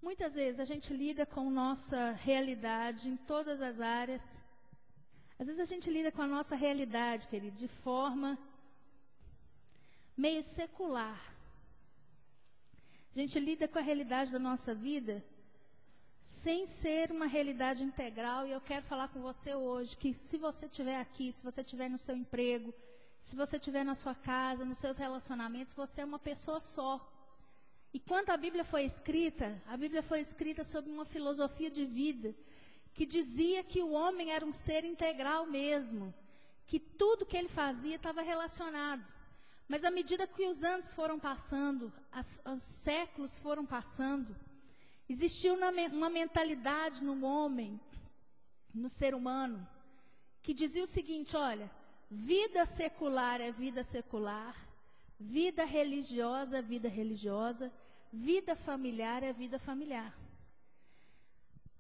Muitas vezes a gente lida com nossa realidade em todas as áreas. Às vezes a gente lida com a nossa realidade, querido, de forma meio secular. A gente lida com a realidade da nossa vida sem ser uma realidade integral. E eu quero falar com você hoje que se você estiver aqui, se você estiver no seu emprego, se você estiver na sua casa, nos seus relacionamentos, você é uma pessoa só. E quando a Bíblia foi escrita sob uma filosofia de vida que dizia que o homem era um ser integral mesmo, que tudo que ele fazia estava relacionado. Mas à medida que os anos foram passando, os séculos foram passando, existiu uma mentalidade no homem, no ser humano, que dizia o seguinte: olha, vida secular é vida secular, vida religiosa é vida religiosa, vida familiar é vida familiar.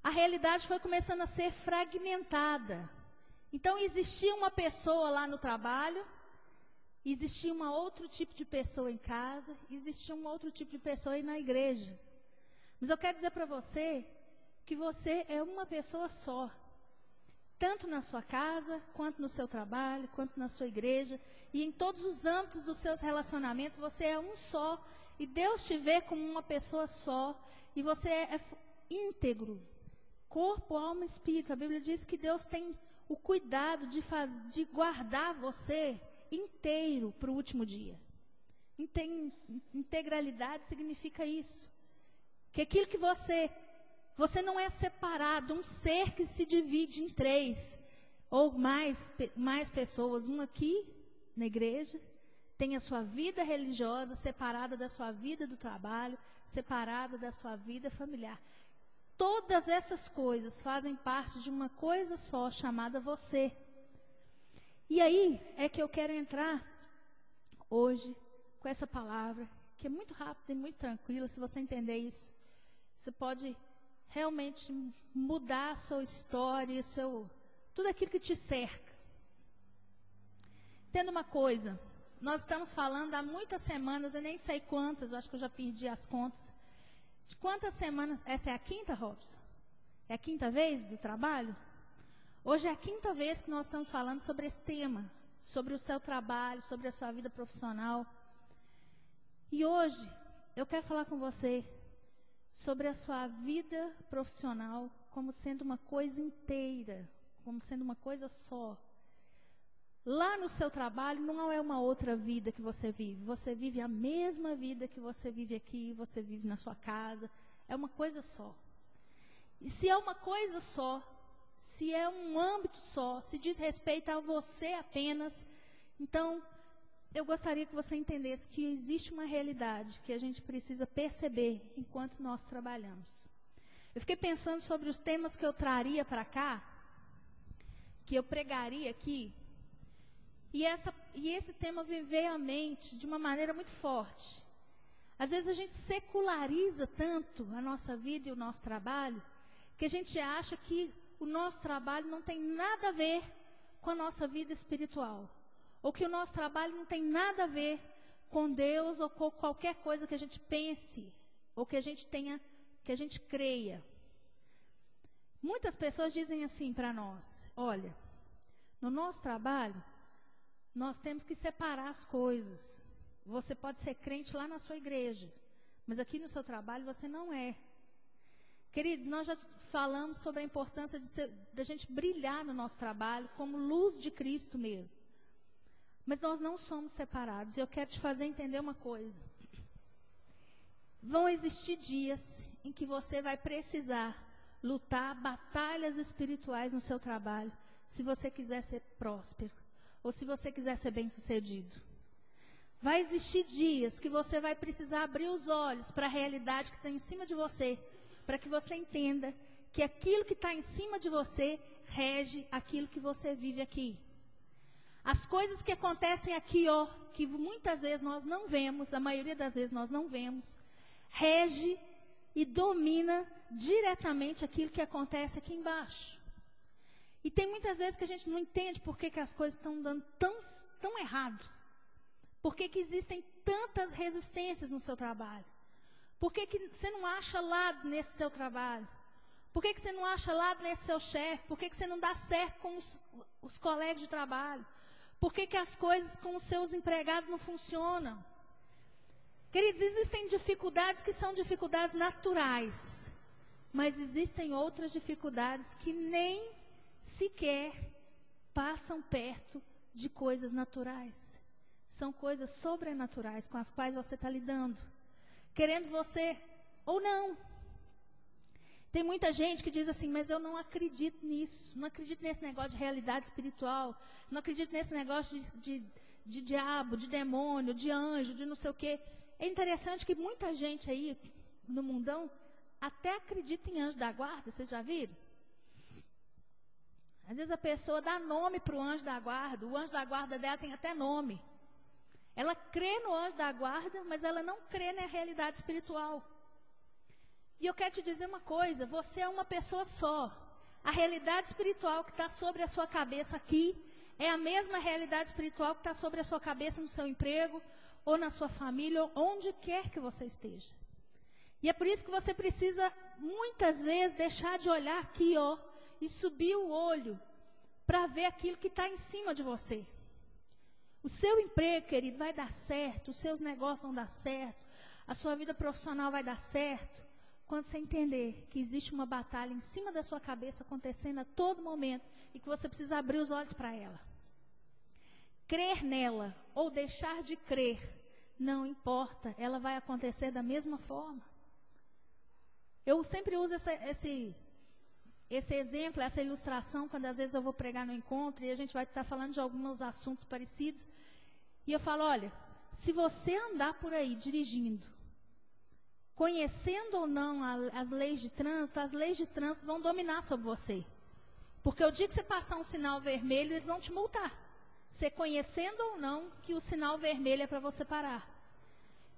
A realidade foi começando a ser fragmentada. Então existia uma pessoa lá no trabalho, existia um outro tipo de pessoa em casa, existia um outro tipo de pessoa aí na igreja. Mas eu quero dizer para você que você é uma pessoa só. Tanto na sua casa, quanto no seu trabalho, quanto na sua igreja. E em todos os âmbitos dos seus relacionamentos, você é um só. E Deus te vê como uma pessoa só. E você é íntegro. Corpo, alma e espírito. A Bíblia diz que Deus tem o cuidado de guardar você inteiro para o último dia. Integralidade significa isso. Que aquilo que você não é separado, um ser que se divide em três ou mais pessoas. Um aqui na igreja tem a sua vida religiosa separada da sua vida do trabalho, separada da sua vida familiar. Todas essas coisas fazem parte de uma coisa só chamada você. E aí é que eu quero entrar hoje com essa palavra, que é muito rápida e muito tranquila. Se você entender isso, você pode realmente mudar a sua história, tudo aquilo que te cerca. Entenda uma coisa, nós estamos falando há muitas semanas, eu nem sei quantas, eu acho que eu já perdi as contas. De quantas semanas? Essa é a quinta, Robson? É a quinta vez do trabalho? Hoje é a quinta vez que nós estamos falando sobre esse tema, sobre o seu trabalho, sobre a sua vida profissional. E hoje eu quero falar com você sobre a sua vida profissional como sendo uma coisa inteira, como sendo uma coisa só. Lá no seu trabalho não é uma outra vida que você vive a mesma vida que você vive aqui, você vive na sua casa, é uma coisa só. E se é uma coisa só, se é um âmbito só, se diz respeito a você apenas, então eu gostaria que você entendesse que existe uma realidade que a gente precisa perceber enquanto nós trabalhamos. Eu fiquei pensando sobre os temas que eu traria para cá, que eu pregaria aqui, e esse tema me veio à mente de uma maneira muito forte. Às vezes a gente seculariza tanto a nossa vida e o nosso trabalho, que a gente acha que o nosso trabalho não tem nada a ver com a nossa vida espiritual. Ou que o nosso trabalho não tem nada a ver com Deus ou com qualquer coisa que a gente pense, ou que a gente creia. Muitas pessoas dizem assim para nós: olha, no nosso trabalho, nós temos que separar as coisas. Você pode ser crente lá na sua igreja, mas aqui no seu trabalho você não é. Queridos, nós já falamos sobre a importância de a gente brilhar no nosso trabalho como luz de Cristo mesmo. Mas nós não somos separados. E eu quero te fazer entender uma coisa. Vão existir dias em que você vai precisar lutar batalhas espirituais no seu trabalho, se você quiser ser próspero, ou se você quiser ser bem-sucedido. Vai existir dias que você vai precisar abrir os olhos para a realidade que está em cima de você, para que você entenda que aquilo que está em cima de você rege aquilo que você vive aqui. As coisas que acontecem aqui, que muitas vezes nós não vemos, a maioria das vezes nós não vemos, rege e domina diretamente aquilo que acontece aqui embaixo. E tem muitas vezes que a gente não entende por que as coisas estão dando tão errado. Por que existem tantas resistências no seu trabalho? Por que você não acha lado nesse seu trabalho? Por que você não acha lado nesse seu chefe? Por que você não dá certo com os colegas de trabalho? Por que as coisas com os seus empregados não funcionam? Queridos, existem dificuldades que são dificuldades naturais, mas existem outras dificuldades que nem sequer passam perto de coisas naturais. São coisas sobrenaturais com as quais você está lidando, querendo você ou não. Tem muita gente que diz assim, mas eu não acredito nisso, não acredito nesse negócio de realidade espiritual, não acredito nesse negócio de diabo, de demônio, de anjo, de não sei o quê. É interessante que muita gente aí no mundão até acredita em anjo da guarda, vocês já viram? Às vezes a pessoa dá nome para o anjo da guarda, o anjo da guarda dela tem até nome. Ela crê no anjo da guarda, mas ela não crê na realidade espiritual. E eu quero te dizer uma coisa, você é uma pessoa só. A realidade espiritual que está sobre a sua cabeça aqui é a mesma realidade espiritual que está sobre a sua cabeça no seu emprego, ou na sua família, ou onde quer que você esteja. E é por isso que você precisa, muitas vezes, deixar de olhar aqui, ó, e subir o olho para ver aquilo que está em cima de você. O seu emprego, querido, vai dar certo, os seus negócios vão dar certo, a sua vida profissional vai dar certo, quando você entender que existe uma batalha em cima da sua cabeça acontecendo a todo momento e que você precisa abrir os olhos para ela. Crer nela ou deixar de crer, não importa, ela vai acontecer da mesma forma. Eu sempre uso esse exemplo, essa ilustração, quando às vezes eu vou pregar no encontro e a gente vai estar falando de alguns assuntos parecidos. E eu falo, olha, se você andar por aí dirigindo, conhecendo ou não as leis de trânsito vão dominar sobre você. Porque o dia que você passar um sinal vermelho, eles vão te multar. Você conhecendo ou não que o sinal vermelho é para você parar.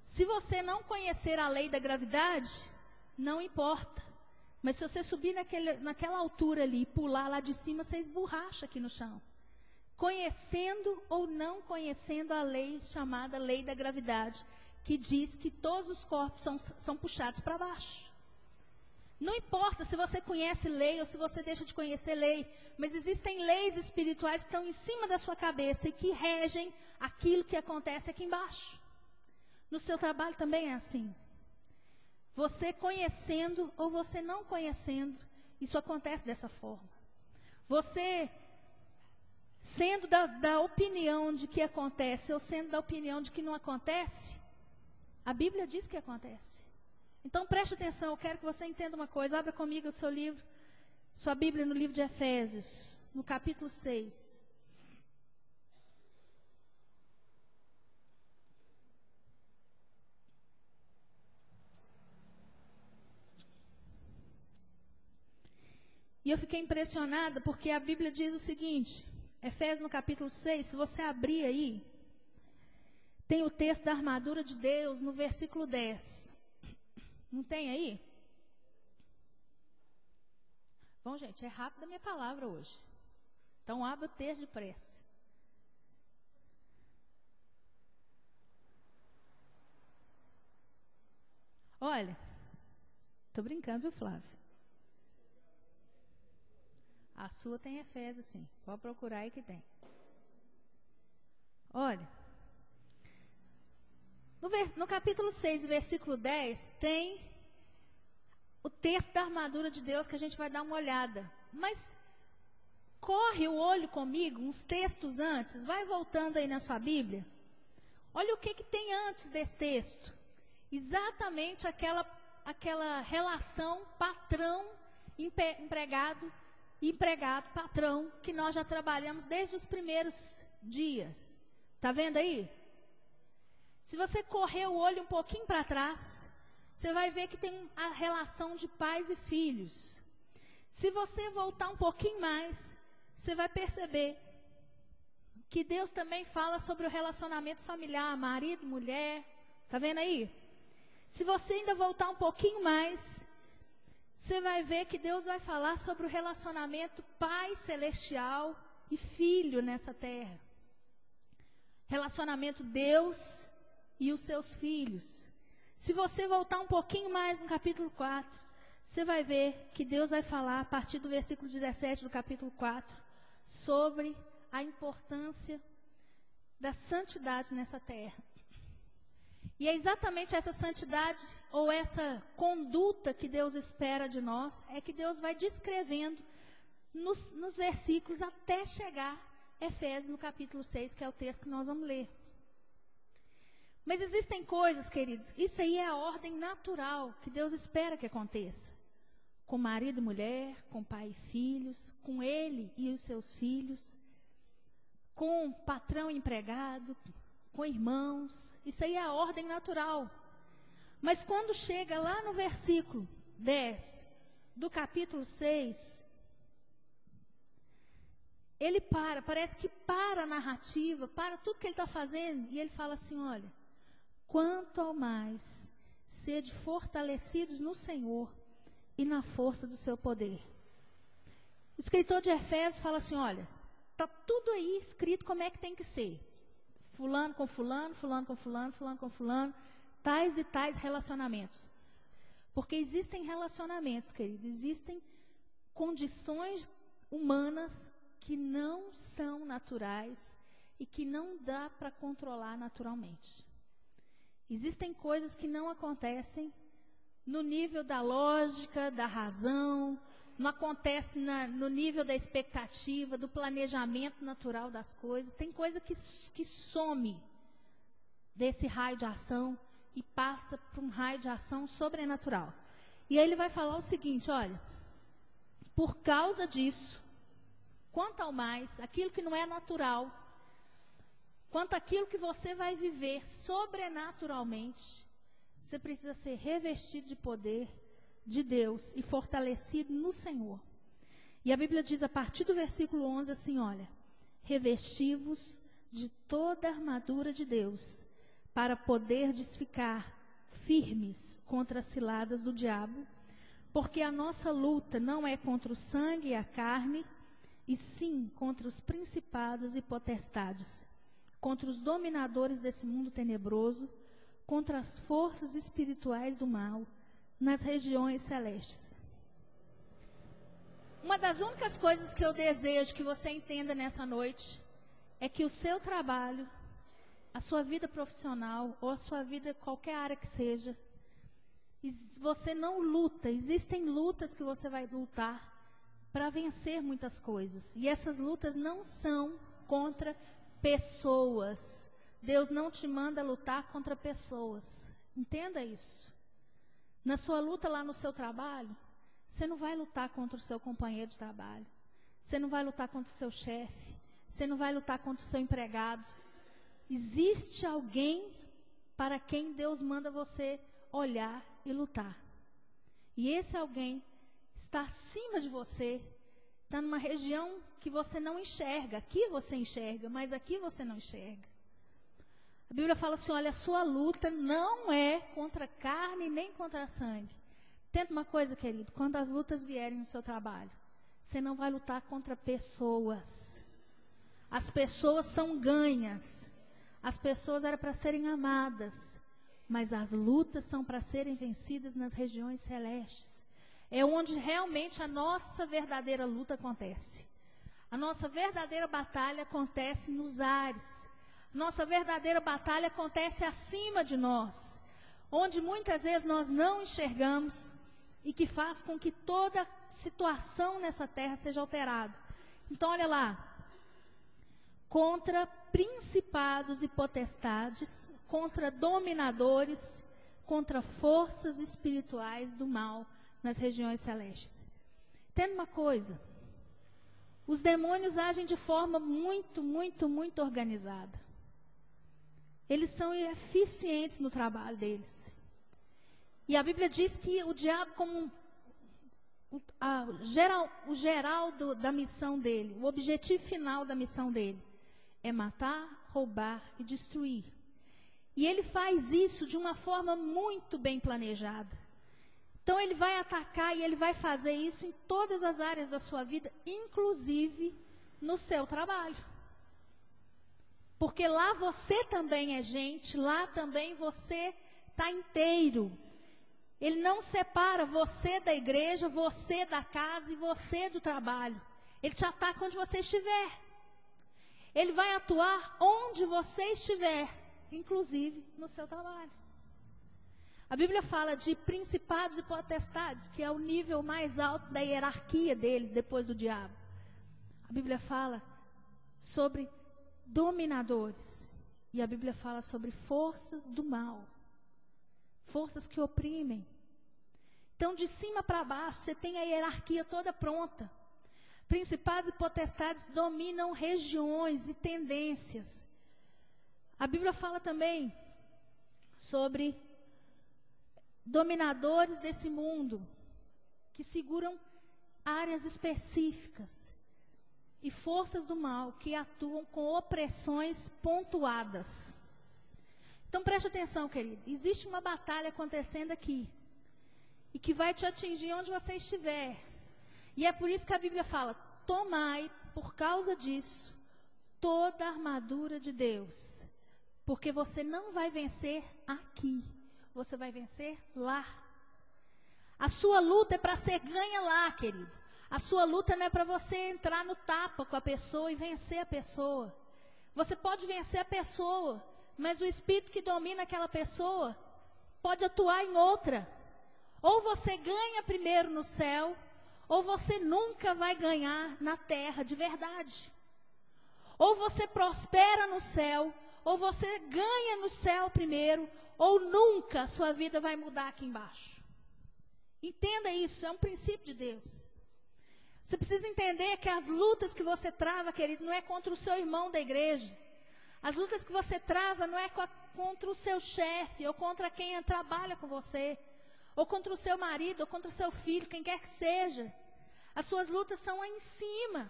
Se você não conhecer a lei da gravidade, não importa. Mas se você subir naquela altura ali e pular lá de cima, você esborracha aqui no chão. Conhecendo ou não conhecendo a lei chamada lei da gravidade, que diz que todos os corpos são puxados para baixo. Não importa se você conhece lei ou se você deixa de conhecer lei, mas existem leis espirituais que estão em cima da sua cabeça e que regem aquilo que acontece aqui embaixo. No seu trabalho também é assim. Você conhecendo ou você não conhecendo, isso acontece dessa forma. Você sendo da opinião de que acontece ou sendo da opinião de que não acontece, a Bíblia diz que acontece. Então preste atenção, eu quero que você entenda uma coisa. Abra comigo o seu livro, sua Bíblia no livro de Efésios, no capítulo 6. E eu fiquei impressionada porque a Bíblia diz o seguinte, Efésios no capítulo 6, se você abrir aí, tem o texto da armadura de Deus no versículo 10. Não tem aí? Bom, gente, é rápida a minha palavra hoje. Então, abra o texto depressa. Olha, estou brincando, viu, Flávio? A sua tem Efésios, sim. Pode procurar aí que tem. Olha, no capítulo 6, versículo 10, tem o texto da armadura de Deus que a gente vai dar uma olhada. Mas corre o olho comigo, uns textos antes, vai voltando aí na sua Bíblia. Olha o que tem antes desse texto. Exatamente aquela relação patrão-empregado, patrão, que nós já trabalhamos desde os primeiros dias. Está vendo aí? Se você correr o olho um pouquinho para trás, você vai ver que tem a relação de pais e filhos. Se você voltar um pouquinho mais, você vai perceber que Deus também fala sobre o relacionamento familiar, marido, mulher. Está vendo aí? Se você ainda voltar um pouquinho mais, você vai ver que Deus vai falar sobre o relacionamento pai celestial e filho nessa terra. Relacionamento Deus e os seus filhos. Se você voltar um pouquinho mais no capítulo 4, você vai ver que Deus vai falar, a partir do versículo 17 do capítulo 4, sobre a importância da santidade nessa terra. E é exatamente essa santidade, ou essa conduta que Deus espera de nós, é que Deus vai descrevendo nos versículos até chegar a Efésios no capítulo 6, que é o texto que nós vamos ler. Mas existem coisas, queridos, isso aí é a ordem natural que Deus espera que aconteça. Com marido e mulher, com pai e filhos, com ele e os seus filhos, com patrão e empregado, com irmãos. Isso aí é a ordem natural. Mas quando chega lá no versículo 10 do capítulo 6, ele parece que para a narrativa, para tudo que ele está fazendo, e ele fala assim, olha, quanto ao mais, sede fortalecidos no Senhor e na força do seu poder. O escritor de Efésios fala assim, olha, está tudo aí escrito como é que tem que ser. Fulano com fulano, fulano com fulano, fulano com fulano, tais e tais relacionamentos. Porque existem relacionamentos, querido, existem condições humanas que não são naturais e que não dá para controlar naturalmente. Existem coisas que não acontecem no nível da lógica, da razão, não acontece no nível da expectativa, do planejamento natural das coisas. Tem coisa que some desse raio de ação e passa para um raio de ação sobrenatural. E aí ele vai falar o seguinte, olha, por causa disso, quanto ao mais, aquilo que não é natural, quanto àquilo que você vai viver sobrenaturalmente, você precisa ser revestido de poder de Deus e fortalecido no Senhor. E a Bíblia diz a partir do versículo 11 assim, olha, revesti-vos de toda a armadura de Deus, para poderdes ficar firmes contra as ciladas do diabo, porque a nossa luta não é contra o sangue e a carne, e sim contra os principados e potestades, contra os dominadores desse mundo tenebroso, contra as forças espirituais do mal, nas regiões celestes. Uma das únicas coisas que eu desejo que você entenda nessa noite é que o seu trabalho, a sua vida profissional ou a sua vida, qualquer área que seja, você não luta, existem lutas que você vai lutar para vencer muitas coisas. E essas lutas não são contra pessoas. Deus não te manda lutar contra pessoas. Entenda isso. Na sua luta lá no seu trabalho, você não vai lutar contra o seu companheiro de trabalho. Você não vai lutar contra o seu chefe. Você não vai lutar contra o seu empregado. Existe alguém para quem Deus manda você olhar e lutar. E esse alguém está acima de você, está numa região que você não enxerga. Aqui você enxerga, mas aqui você não enxerga. A Bíblia fala assim, olha, a sua luta não é contra carne nem contra sangue. Tenta uma coisa, querido, quando as lutas vierem no seu trabalho, você não vai lutar contra pessoas. As pessoas são ganhas. As pessoas eram para serem amadas, mas as lutas são para serem vencidas nas regiões celestes. É onde realmente a nossa verdadeira luta acontece. A nossa verdadeira batalha acontece nos ares. Nossa verdadeira batalha acontece acima de nós, onde muitas vezes nós não enxergamos e que faz com que toda situação nessa terra seja alterada. Então, olha lá. Contra principados e potestades, contra dominadores, contra forças espirituais do mal nas regiões celestes. Entenda uma coisa, os demônios agem de forma muito, muito, muito organizada. Eles são eficientes no trabalho deles. E a Bíblia diz que o diabo, como o geral da missão dele, o objetivo final da missão dele, é matar, roubar e destruir. E ele faz isso de uma forma muito bem planejada. Então ele vai atacar e ele vai fazer isso em todas as áreas da sua vida, inclusive no seu trabalho. Porque lá você também é gente, lá também você está inteiro. Ele não separa você da igreja, você da casa e você do trabalho. Ele te ataca onde você estiver. Ele vai atuar onde você estiver, inclusive no seu trabalho. A Bíblia fala de principados e potestades, que é o nível mais alto da hierarquia deles, depois do diabo. A Bíblia fala sobre dominadores. E a Bíblia fala sobre forças do mal. Forças que oprimem. Então, de cima para baixo, você tem a hierarquia toda pronta. Principados e potestades dominam regiões e tendências. A Bíblia fala também sobre dominadores desse mundo, que seguram áreas específicas. E forças do mal que atuam com opressões pontuadas. Então preste atenção, querido. Existe uma batalha acontecendo aqui. E que vai te atingir onde você estiver. E é por isso que a Bíblia fala: tomai, por causa disso, toda a armadura de Deus. Porque você não vai vencer aqui. Você vai vencer lá. A sua luta é para ser ganha lá, querido. A sua luta não é para você entrar no tapa com a pessoa e vencer a pessoa. Você pode vencer a pessoa, mas o espírito que domina aquela pessoa pode atuar em outra. Ou você ganha primeiro no céu, ou você nunca vai ganhar na terra de verdade. Ou você prospera no céu, ou você ganha no céu primeiro, ou nunca a sua vida vai mudar aqui embaixo. Entenda isso, é um princípio de Deus. Você precisa entender que as lutas que você trava, querido, não é contra o seu irmão da igreja. As lutas que você trava não é contra o seu chefe, ou contra quem trabalha com você, ou contra o seu marido, ou contra o seu filho, quem quer que seja. As suas lutas são lá em cima.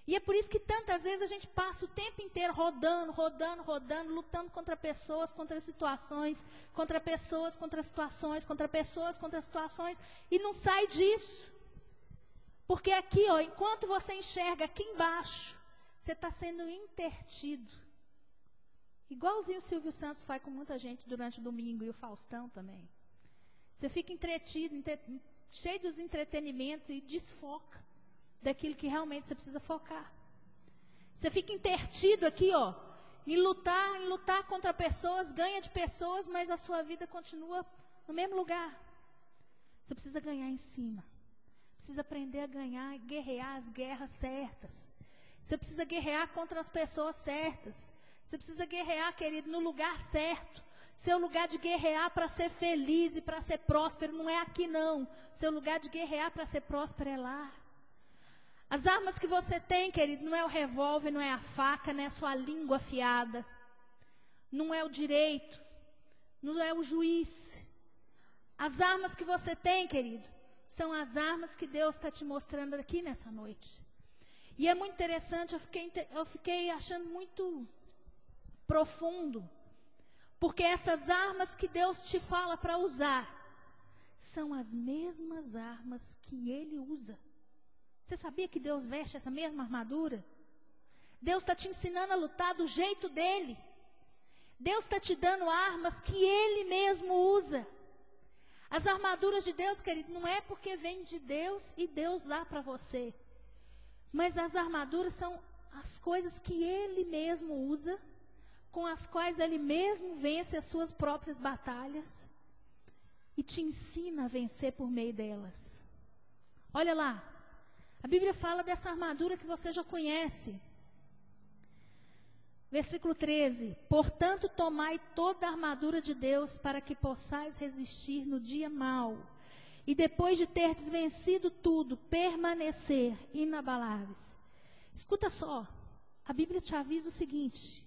E é por isso que tantas vezes a gente passa o tempo inteiro rodando, lutando contra pessoas, contra situações, contra pessoas, contra situações, contra pessoas, contra situações, e não sai disso. Porque aqui, ó, enquanto você enxerga aqui embaixo, você está sendo intertido. Igualzinho o Silvio Santos faz com muita gente durante o domingo, e o Faustão também. Você fica entretido, cheio dos entretenimentos e desfoca daquilo que realmente você precisa focar. Você fica intertido aqui, ó, em lutar contra pessoas, ganha de pessoas, mas a sua vida continua no mesmo lugar. Você precisa ganhar em cima. Precisa aprender a ganhar e guerrear as guerras certas. Você precisa guerrear contra as pessoas certas. Você precisa guerrear, querido, no lugar certo. Seu lugar de guerrear para ser feliz e para ser próspero não é aqui, não. Seu lugar de guerrear para ser próspero é lá. As armas que você tem, querido, não é o revólver, não é a faca, não é a sua língua afiada. Não é o direito. Não é o juiz. As armas que você tem, querido, são as armas que Deus está te mostrando aqui nessa noite. E é muito interessante, eu fiquei achando muito profundo. Porque essas armas que Deus te fala para usar, são as mesmas armas que Ele usa. Você sabia que Deus veste essa mesma armadura? Deus está te ensinando a lutar do jeito dEle. Deus está te dando armas que Ele mesmo usa. As armaduras de Deus, querido, não é porque vem de Deus e Deus dá para você. Mas as armaduras são as coisas que Ele mesmo usa, com as quais Ele mesmo vence as suas próprias batalhas e te ensina a vencer por meio delas. Olha lá, a Bíblia fala dessa armadura que você já conhece. Versículo 13: portanto, tomai toda a armadura de Deus para que possais resistir no dia mau. E depois de terdes vencido tudo, permanecer inabaláveis. Escuta só, a Bíblia te avisa o seguinte: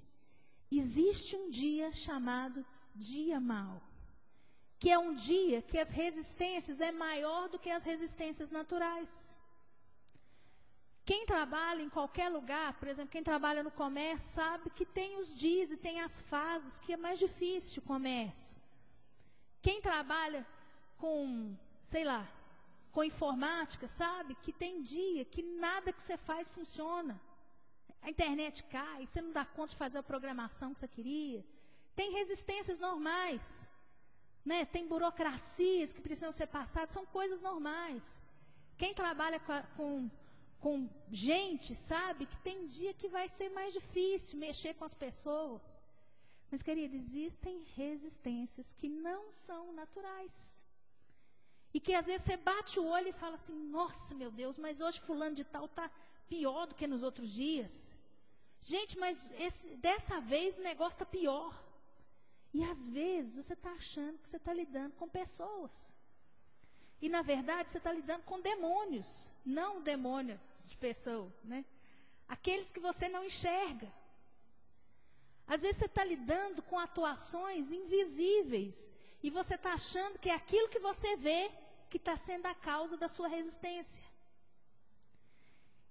existe um dia chamado dia mau. Que é um dia que as resistências é maior do que as resistências naturais. Quem trabalha em qualquer lugar, por exemplo, quem trabalha no comércio, sabe que tem os dias e tem as fases que é mais difícil o comércio. Quem trabalha com, sei lá, com informática, sabe que tem dia que nada que você faz funciona. A internet cai, você não dá conta de fazer a programação que você queria. Tem resistências normais, né? Tem burocracias que precisam ser passadas, são coisas normais. Quem trabalha com gente sabe que tem dia que vai ser mais difícil mexer com as pessoas. Mas, querido, existem resistências que não são naturais. E que às vezes você bate o olho e fala assim, nossa, meu Deus, mas hoje fulano de tal está pior do que nos outros dias. Gente, mas dessa vez o negócio está pior. E às vezes você está achando que você está lidando com pessoas. E na verdade você está lidando com demônios, não o demônio de pessoas, né? Aqueles que você não enxerga. Às vezes você está lidando com atuações invisíveis. E você está achando que é aquilo que você vê que está sendo a causa da sua resistência.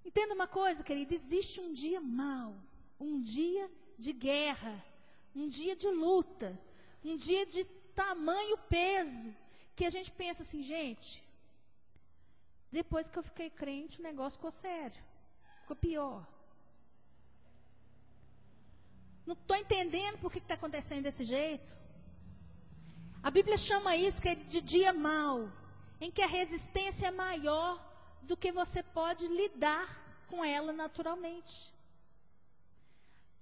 Entenda uma coisa, querido, existe um dia mau, um dia de guerra, um dia de luta, um dia de tamanho peso, que a gente pensa assim, gente, depois que eu fiquei crente, o negócio ficou sério, ficou pior. Não estou entendendo por que está acontecendo desse jeito. A Bíblia chama isso que é de dia mau, em que a resistência é maior do que você pode lidar com ela naturalmente.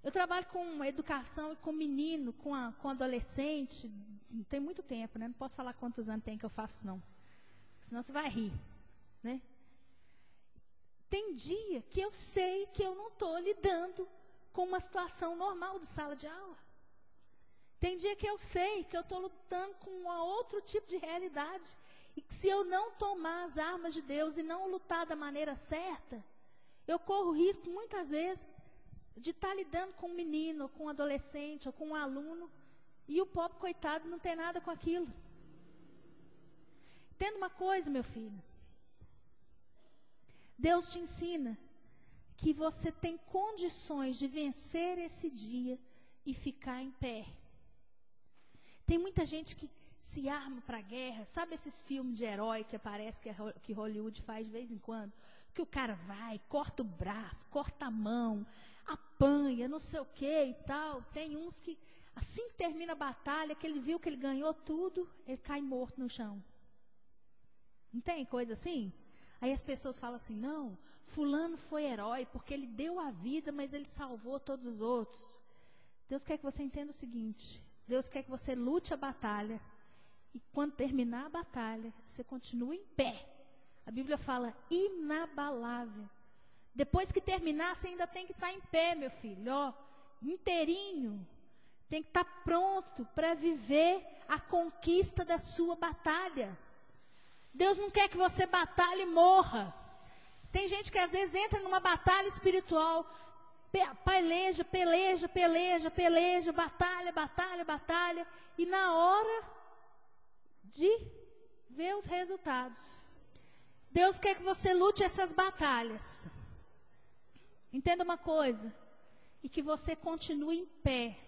Eu trabalho com educação e com menino, com adolescente, não tem muito tempo, né? Não posso falar quantos anos tem que eu faço, não. Senão você vai rir, né? Tem dia que eu sei que eu não estou lidando com uma situação normal de sala de aula. Tem dia que eu sei que eu estou lutando com um outro tipo de realidade. E que se eu não tomar as armas de Deus e não lutar da maneira certa, eu corro risco, muitas vezes, de estar lidando com um menino, ou com um adolescente, ou com um aluno, e o pobre coitado não tem nada com aquilo. Entenda uma coisa, meu filho. Deus te ensina que você tem condições de vencer esse dia e ficar em pé. Tem muita gente que se arma para a guerra. Sabe esses filmes de herói que aparece, que Hollywood faz de vez em quando? Que o cara vai, corta o braço, corta a mão, apanha, não sei o que e tal. Tem uns que, assim que termina a batalha, que ele viu que ele ganhou tudo, ele cai morto no chão. Não tem coisa assim? Aí as pessoas falam assim, não, fulano foi herói, porque ele deu a vida, mas ele salvou todos os outros. Deus quer que você entenda o seguinte, Deus quer que você lute a batalha, e quando terminar a batalha, você continue em pé. A Bíblia fala inabalável. Depois que terminar, você ainda tem que estar em pé, meu filho, ó, inteirinho. Tem que estar pronto para viver a conquista da sua batalha. Deus não quer que você batalhe e morra. Tem gente que às vezes entra numa batalha espiritual, peleja, batalha, e na hora de ver os resultados, Deus quer que você lute essas batalhas. Entenda uma coisa, e que você continue em pé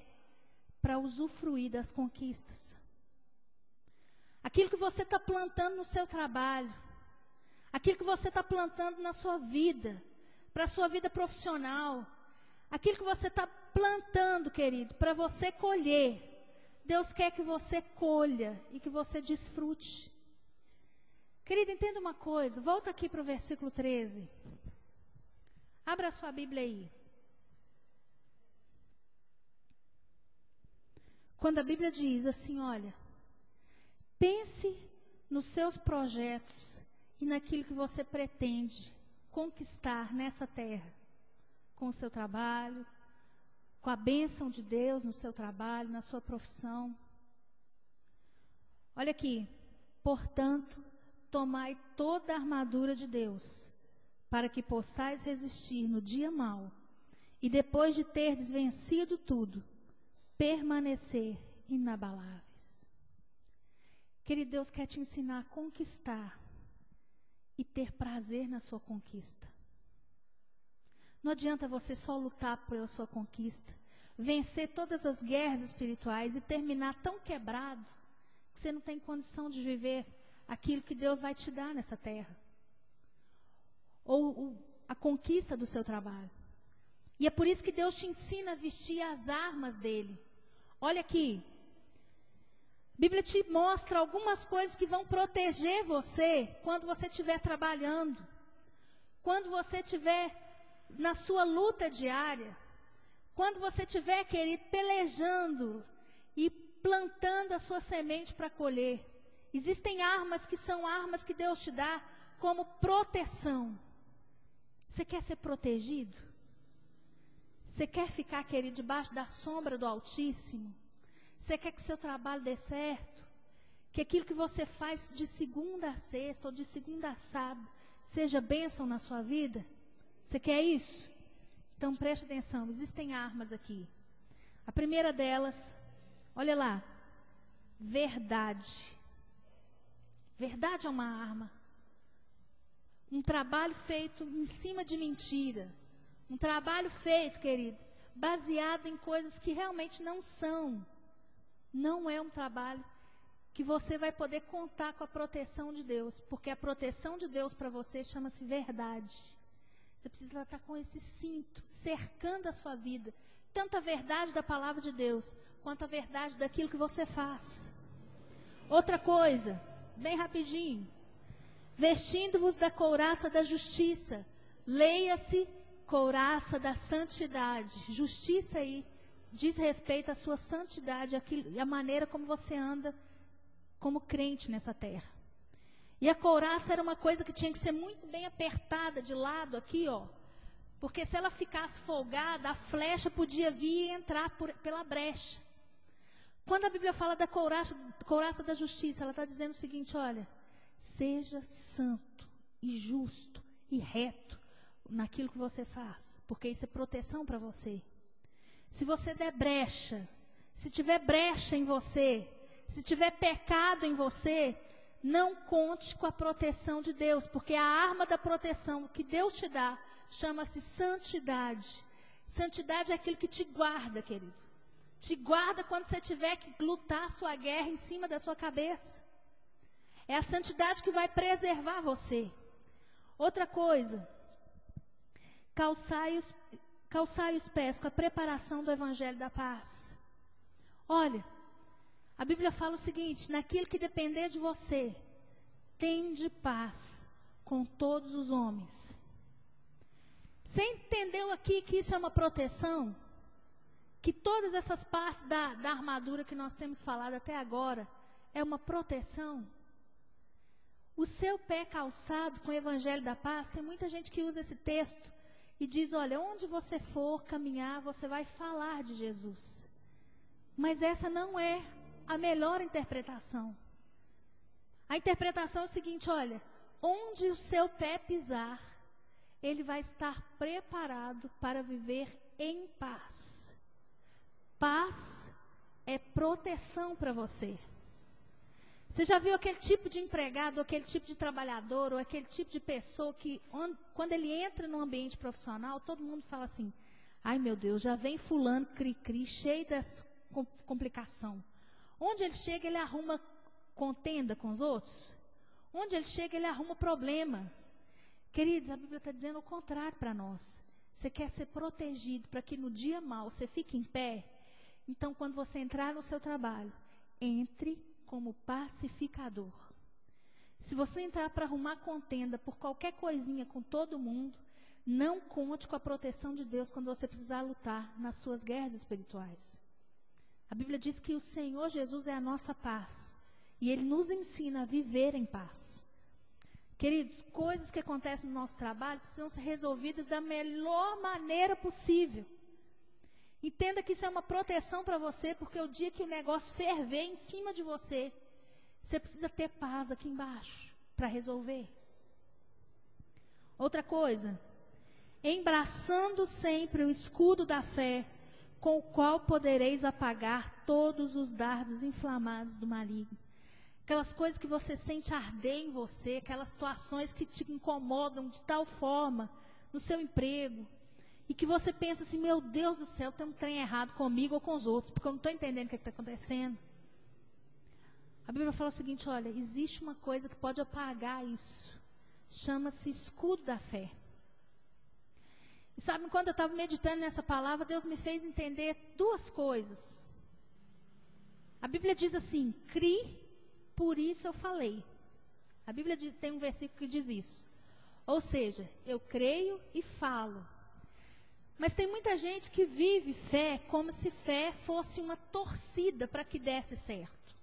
para usufruir das conquistas. Aquilo que você está plantando no seu trabalho, aquilo que você está plantando na sua vida, para a sua vida profissional, aquilo que você está plantando, querido, para você colher, Deus quer que você colha e que você desfrute. Querido, entenda uma coisa, volta aqui para o versículo 13. Abra a sua Bíblia aí. Quando a Bíblia diz assim, olha, pense nos seus projetos e naquilo que você pretende conquistar nessa terra, com o seu trabalho, com a bênção de Deus no seu trabalho, na sua profissão. Olha aqui, portanto, tomai toda a armadura de Deus, para que possais resistir no dia mau, e depois de terdes vencido tudo, permanecer inabaláveis. Querido, Deus quer te ensinar a conquistar e ter prazer na sua conquista. Não adianta você só lutar pela sua conquista, vencer todas as guerras espirituais e terminar tão quebrado que você não tem condição de viver aquilo que Deus vai te dar nessa terra. Ou a conquista do seu trabalho. E é por isso que Deus te ensina a vestir as armas dele. Olha aqui. A Bíblia te mostra algumas coisas que vão proteger você quando você estiver trabalhando. Quando você estiver na sua luta diária. Quando você estiver, querido, pelejando e plantando a sua semente para colher. Existem armas que são armas que Deus te dá como proteção. Você quer ser protegido? Você quer ficar, querido, debaixo da sombra do Altíssimo? Você quer que seu trabalho dê certo? Que aquilo que você faz de segunda a sexta ou de segunda a sábado seja bênção na sua vida? Você quer isso? Então preste atenção, existem armas aqui. A primeira delas, olha lá, verdade. Verdade é uma arma. Um trabalho feito em cima de mentira. Um trabalho feito, querido, baseado em coisas que realmente não são. Não é um trabalho que você vai poder contar com a proteção de Deus. Porque a proteção de Deus para você chama-se verdade. Você precisa estar com esse cinto, cercando a sua vida. Tanto a verdade da palavra de Deus, quanto a verdade daquilo que você faz. Outra coisa, bem rapidinho. Vestindo-vos da couraça da justiça. Leia-se couraça da santidade. Justiça aí diz respeito à sua santidade, a maneira como você anda como crente nessa terra. E a couraça era uma coisa que tinha que ser muito bem apertada de lado aqui, ó. Porque se ela ficasse folgada, a flecha podia vir e entrar pela brecha. Quando a Bíblia fala da couraça da justiça, ela está dizendo o seguinte, olha, seja santo e justo e reto naquilo que você faz, porque isso é proteção para você. Se você der brecha, se tiver brecha em você, se tiver pecado em você, não conte com a proteção de Deus, porque a arma da proteção que Deus te dá chama-se santidade. Santidade é aquilo que te guarda, querido. Te guarda quando você tiver que lutar a sua guerra em cima da sua cabeça. É a santidade que vai preservar você. Outra coisa, calçai os pés com a preparação do Evangelho da Paz. Olha, a Bíblia fala o seguinte, naquilo que depender de você, tende paz com todos os homens. Você entendeu aqui que isso é uma proteção? Que todas essas partes da armadura que nós temos falado até agora é uma proteção? O seu pé calçado com o Evangelho da Paz, tem muita gente que usa esse texto e diz, olha, onde você for caminhar, você vai falar de Jesus. Mas essa não é a melhor interpretação. A interpretação é o seguinte, olha, onde o seu pé pisar, ele vai estar preparado para viver em paz. Paz é proteção para você. Você já viu aquele tipo de empregado, ou aquele tipo de trabalhador, ou aquele tipo de pessoa que, quando ele entra no ambiente profissional, todo mundo fala assim, ai meu Deus, já vem fulano, cri-cri, cheio dessa complicação. Onde ele chega, ele arruma contenda com os outros. Onde ele chega, ele arruma problema. Queridos, a Bíblia está dizendo o contrário para nós. Você quer ser protegido para que no dia mau você fique em pé? Então, quando você entrar no seu trabalho, entre como pacificador. Se você entrar para arrumar contenda por qualquer coisinha com todo mundo, não conte com a proteção de Deus quando você precisar lutar nas suas guerras espirituais. A Bíblia diz que o Senhor Jesus é a nossa paz. E Ele nos ensina a viver em paz. Queridos, coisas que acontecem no nosso trabalho precisam ser resolvidas da melhor maneira possível. Entenda que isso é uma proteção para você, porque o dia que o negócio ferver em cima de você, você precisa ter paz aqui embaixo para resolver. Outra coisa, embraçando sempre o escudo da fé, com o qual podereis apagar todos os dardos inflamados do maligno. Aquelas coisas que você sente arder em você, aquelas situações que te incomodam de tal forma, no seu emprego, e que você pensa assim, meu Deus do céu, tem um trem errado comigo ou com os outros, porque eu não estou entendendo o que está acontecendo. A Bíblia fala o seguinte, olha, existe uma coisa que pode apagar isso, chama-se escudo da fé. E sabe, quando eu estava meditando nessa palavra, Deus me fez entender duas coisas. A Bíblia diz assim, crie, por isso eu falei. A Bíblia tem um versículo que diz isso. Ou seja, eu creio e falo. Mas tem muita gente que vive fé como se fé fosse uma torcida para que desse certo.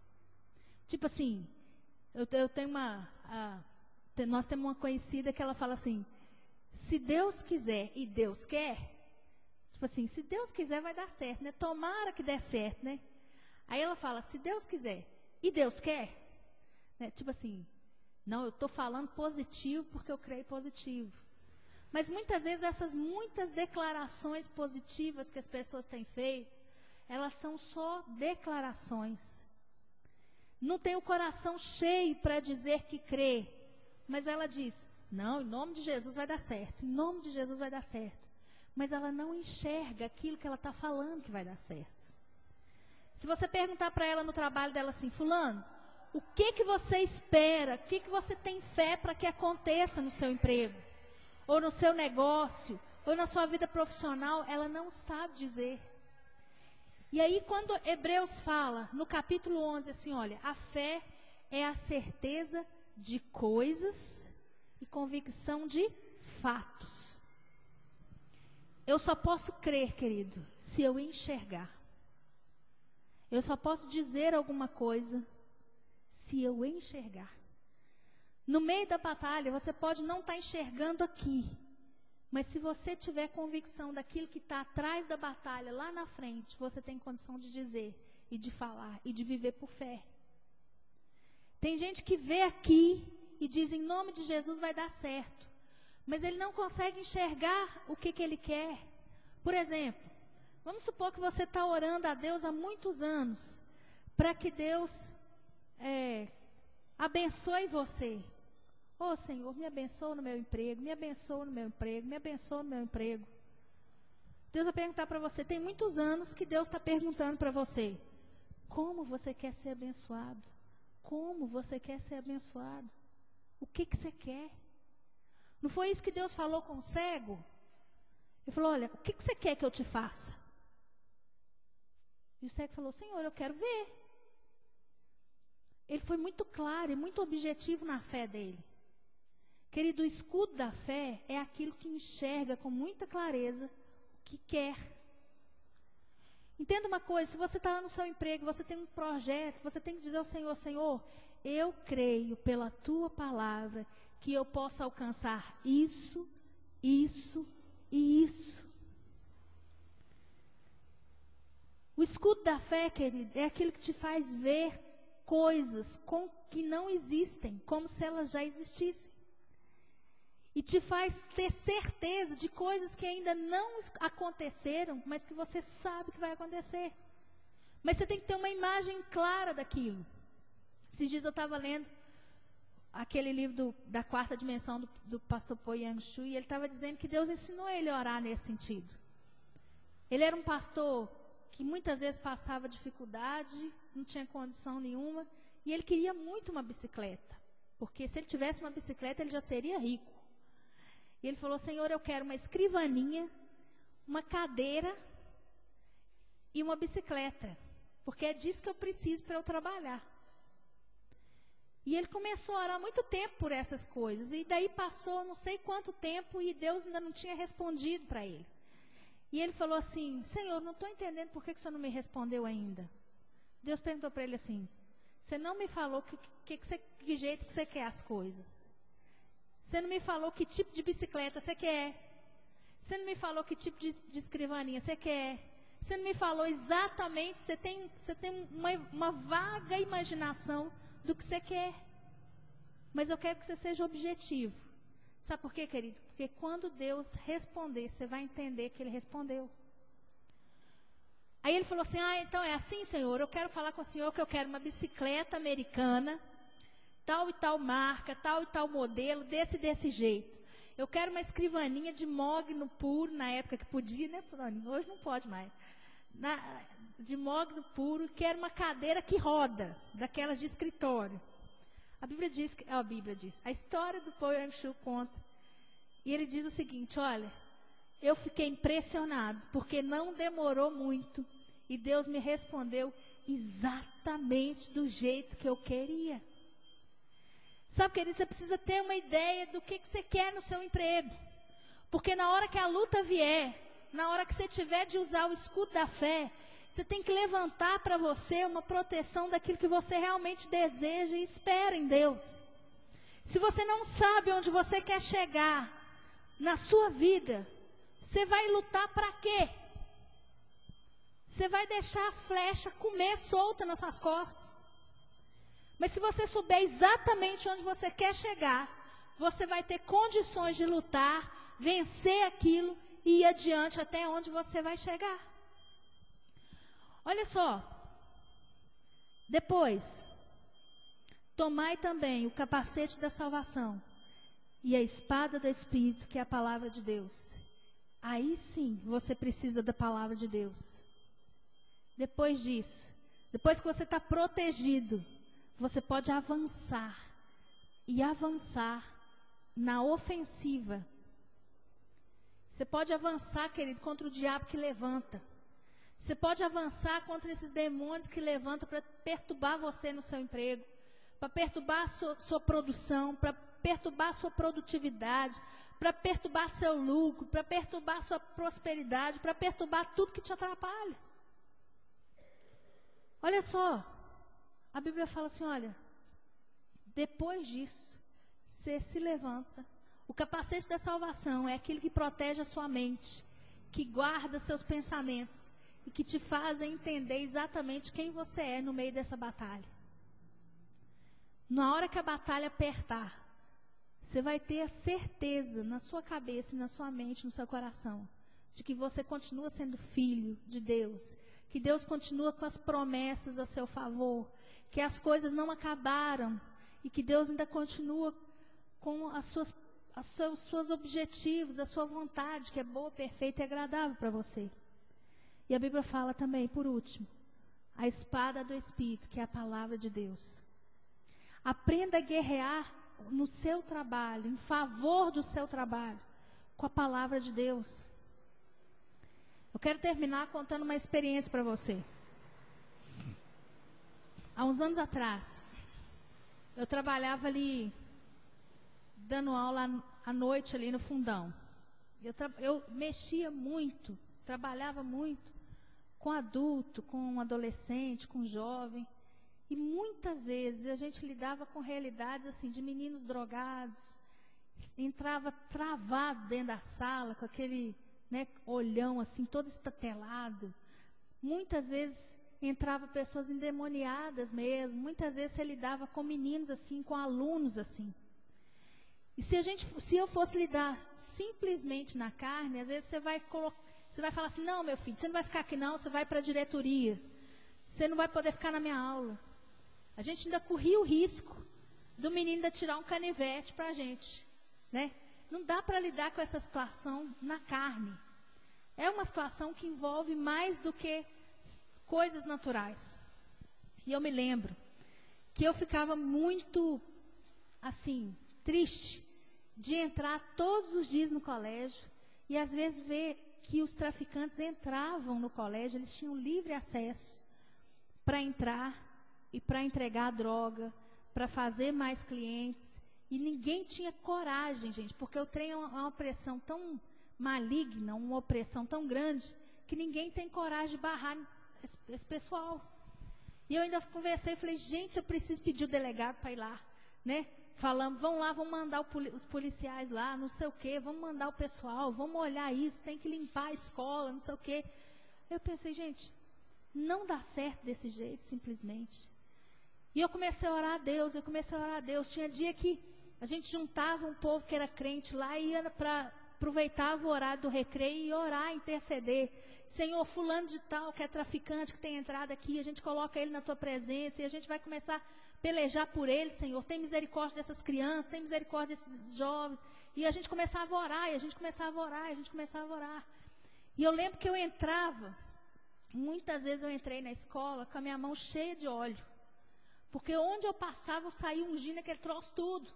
Tipo assim, eu tenho nós temos uma conhecida que ela fala assim, se Deus quiser e Deus quer, tipo assim, se Deus quiser vai dar certo, né? Tomara que dê certo, né? Aí ela fala, se Deus quiser e Deus quer, né? Tipo assim, não, eu estou falando positivo porque eu creio positivo. Mas muitas vezes essas muitas declarações positivas que as pessoas têm feito, elas são só declarações. Não tem o coração cheio para dizer que crê, mas ela diz, não, em nome de Jesus vai dar certo, em nome de Jesus vai dar certo. Mas ela não enxerga aquilo que ela está falando que vai dar certo. Se você perguntar para ela no trabalho dela assim, fulano, o que você espera, o que você tem fé para que aconteça no seu emprego? Ou no seu negócio, ou na sua vida profissional, ela não sabe dizer. E aí quando Hebreus fala, no capítulo 11, assim, olha, a fé é a certeza de coisas e convicção de fatos. Eu só posso crer, querido, se eu enxergar. Eu só posso dizer alguma coisa se eu enxergar. No meio da batalha, você pode não estar enxergando aqui, mas se você tiver convicção daquilo que está atrás da batalha, lá na frente, você tem condição de dizer, e de falar, e de viver por fé. Tem gente que vê aqui e diz, em nome de Jesus vai dar certo, mas ele não consegue enxergar o que ele quer. Por exemplo, vamos supor que você está orando a Deus há muitos anos, para que Deus abençoe você. Ô Senhor, me abençoa no meu emprego, me abençoa no meu emprego, me abençoa no meu emprego. Deus vai perguntar para você, tem muitos anos que Deus está perguntando para você, como você quer ser abençoado? Como você quer ser abençoado? O que você quer? Não foi isso que Deus falou com o cego? Ele falou, olha, o que você quer que eu te faça? E o cego falou, Senhor, eu quero ver. Ele foi muito claro e muito objetivo na fé dele. Querido, o escudo da fé é aquilo que enxerga com muita clareza o que quer. Entenda uma coisa, se você está lá no seu emprego, você tem um projeto, você tem que dizer ao Senhor, Senhor, eu creio pela Tua palavra que eu possa alcançar isso, isso e isso. O escudo da fé, querido, é aquilo que te faz ver coisas que não existem, como se elas já existissem. E te faz ter certeza de coisas que ainda não aconteceram, mas que você sabe que vai acontecer. Mas você tem que ter uma imagem clara daquilo. Esses dias eu estava lendo aquele livro da quarta dimensão do pastor Po Yang Shu, e ele estava dizendo que Deus ensinou ele a orar nesse sentido. Ele era um pastor que muitas vezes passava dificuldade, não tinha condição nenhuma, e ele queria muito uma bicicleta, porque se ele tivesse uma bicicleta, ele já seria rico. E ele falou, Senhor, eu quero uma escrivaninha, uma cadeira e uma bicicleta, porque é disso que eu preciso para eu trabalhar. E ele começou a orar muito tempo por essas coisas, e daí passou não sei quanto tempo, e Deus ainda não tinha respondido para ele. E ele falou assim, Senhor, não estou entendendo por que o Senhor não me respondeu ainda. Deus perguntou para ele assim, você não me falou que jeito que você quer as coisas. Você não me falou que tipo de bicicleta você quer. Você não me falou que tipo de escrivaninha você quer. Você não me falou exatamente, você tem uma vaga imaginação do que você quer. Mas eu quero que você seja objetivo. Sabe por quê, querido? Porque quando Deus responder, você vai entender que Ele respondeu. Aí ele falou assim, então é assim, Senhor, eu quero falar com o Senhor que eu quero uma bicicleta americana, tal e tal marca, tal e tal modelo, desse jeito. Eu quero uma escrivaninha de mogno puro, na época que podia, né? Hoje não pode mais. De mogno puro, quero uma cadeira que roda, daquelas de escritório. A Bíblia diz, a história do Po Yang Shu conta. E ele diz o seguinte, olha, eu fiquei impressionado, porque não demorou muito, e Deus me respondeu exatamente do jeito que eu queria. Sabe, querido, você precisa ter uma ideia do que você quer no seu emprego. Porque na hora que a luta vier, na hora que você tiver de usar o escudo da fé, você tem que levantar para você uma proteção daquilo que você realmente deseja e espera em Deus. Se você não sabe onde você quer chegar na sua vida, você vai lutar para quê? Você vai deixar a flecha comer solta nas suas costas. Mas se você souber exatamente onde você quer chegar, você vai ter condições de lutar, vencer aquilo e ir adiante até onde você vai chegar. Olha só. Depois, tomai também o capacete da salvação e a espada do Espírito, que é a palavra de Deus. Aí sim, você precisa da palavra de Deus. Depois disso, depois que você está protegido, você pode avançar e avançar na ofensiva. Você pode avançar, querido, contra o diabo que levanta. Você pode avançar contra esses demônios que levantam para perturbar você no seu emprego, para perturbar a sua produção, para perturbar a sua produtividade, para perturbar seu lucro, para perturbar a sua prosperidade, para perturbar tudo que te atrapalha. Olha só, a Bíblia fala assim, olha, depois disso, você se levanta. O capacete da salvação é aquele que protege a sua mente, que guarda seus pensamentos e que te faz entender exatamente quem você é no meio dessa batalha. Na hora que a batalha apertar, você vai ter a certeza na sua cabeça e na sua mente, no seu coração, de que você continua sendo filho de Deus, que Deus continua com as promessas a seu favor, que as coisas não acabaram e que Deus ainda continua com os seus objetivos, a sua vontade, que é boa, perfeita e agradável para você. E a Bíblia fala também, por último, a espada do Espírito, que é a palavra de Deus. Aprenda a guerrear no seu trabalho, em favor do seu trabalho, com a palavra de Deus. Eu quero terminar contando uma experiência para você. Há uns anos atrás, eu trabalhava ali, dando aula à noite ali no fundão. Eu mexia muito, trabalhava muito com adulto, com adolescente, com jovem. E muitas vezes a gente lidava com realidades assim, de meninos drogados, entrava travado dentro da sala, com aquele olhão assim, todo estatelado. Muitas vezes entrava pessoas endemoniadas mesmo, muitas vezes você lidava com meninos assim, com alunos assim. E se eu fosse lidar simplesmente na carne, às vezes você vai falar assim, não, meu filho, você não vai ficar aqui não, você vai para a diretoria. Você não vai poder ficar na minha aula. A gente ainda corria o risco do menino ainda tirar um canivete para a gente, né? Não dá para lidar com essa situação na carne. É uma situação que envolve mais do que coisas naturais. E eu me lembro que eu ficava muito, assim, triste de entrar todos os dias no colégio e às vezes ver que os traficantes entravam no colégio, eles tinham livre acesso para entrar e para entregar droga, para fazer mais clientes. E ninguém tinha coragem, gente, porque o trem é uma pressão tão maligna, uma opressão tão grande, que ninguém tem coragem de barrar esse pessoal. E eu ainda conversei e falei, gente, eu preciso pedir o delegado para ir lá, né? Falamos, vão lá, vamos mandar os policiais lá, não sei o quê, vamos mandar o pessoal, vamos olhar isso, tem que limpar a escola, não sei o quê. Eu pensei, gente, não dá certo desse jeito, simplesmente. E eu comecei a orar a Deus, Tinha dia que a gente juntava um povo que era crente lá e ia aproveitava o horário do recreio e orar, interceder. Senhor, fulano de tal, que é traficante, que tem entrado aqui, a gente coloca ele na tua presença e a gente vai começar a pelejar por ele, Senhor. Tem misericórdia dessas crianças, tem misericórdia desses jovens. E a gente começava a orar, E eu lembro que eu entrava, muitas vezes eu entrei na escola com a minha mão cheia de óleo. Porque onde eu passava, eu saía ungindo aquele troço tudo.